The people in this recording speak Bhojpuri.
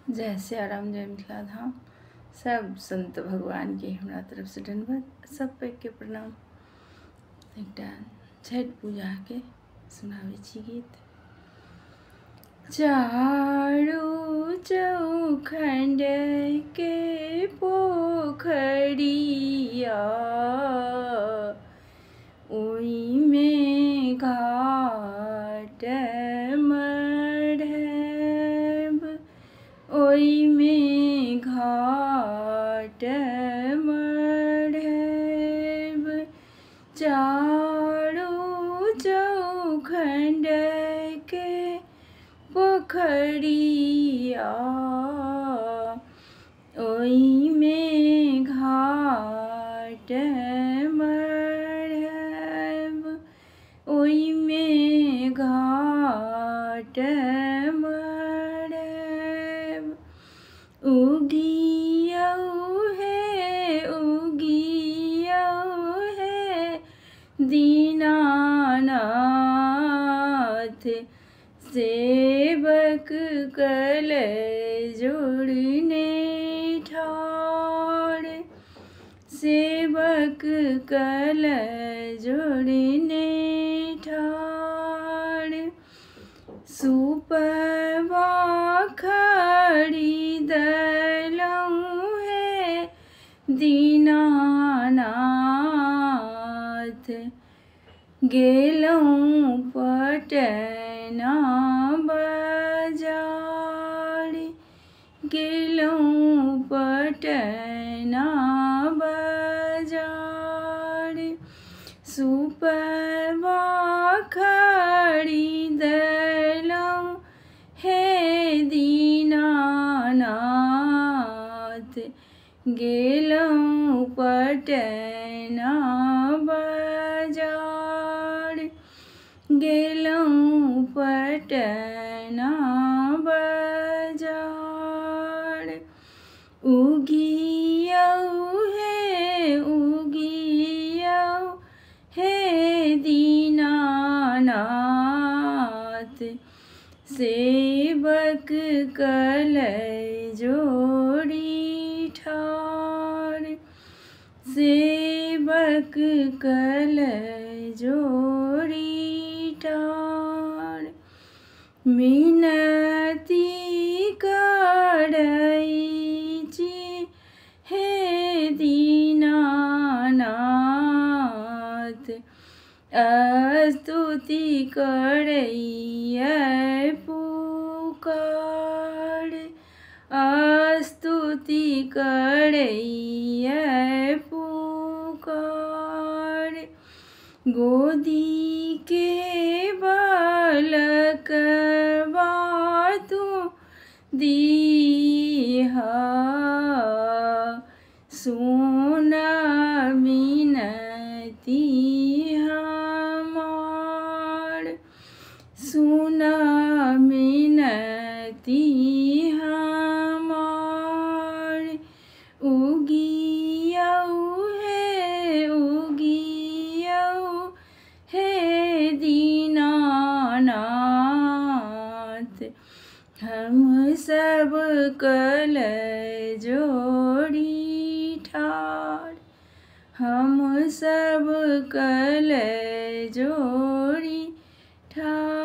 जय सियाराम, जय मिथिला धाम। सब संत भगवान के हमरा तरफ से धन्यवाद, सब पे के प्रणाम। एकटा छठ पूजा के सुनाबै छी गीत। चारू चौखंड के पोखरिया, ओइमे घाट मढ़ब, ओइमे घाट मढ़ब। चारू चौखंड के पोखरिया, ओइमे घाट मढ़ब, ओइमे घाट मढ़ब। उगियौ हे दीनानाथ, सेवक कल जोड़ने ठाड़, सेवक कल जोड़ने ठाड़। सुपवा खरीदलहुँ हे दीनानाथ, गेलहुँ पटना बाजार, गेलहुँ पटना बाजार। सुपवा खरीदलहुँ हे दीनानाथ, गेलहुँ पटना बाजार, गेलहुँ पटना बाजार। उगियौ हे दीनानाथ, सेवक कल जोड़ी ठाड़, सेवक कल जोड़ी ठाड़। मिनती करै छी हे दीनानाथ, स्तुति करैए पुकार, स्तुति करैए पुकार। गोदी के बालकवा तू दीहा, सुन मिनती हमार, सुन मिनती हमार। उगियौ हे दीनानाथ, हम सब कल जोड़ी ठाड़, हम सब कल जोड़ी ठाड़।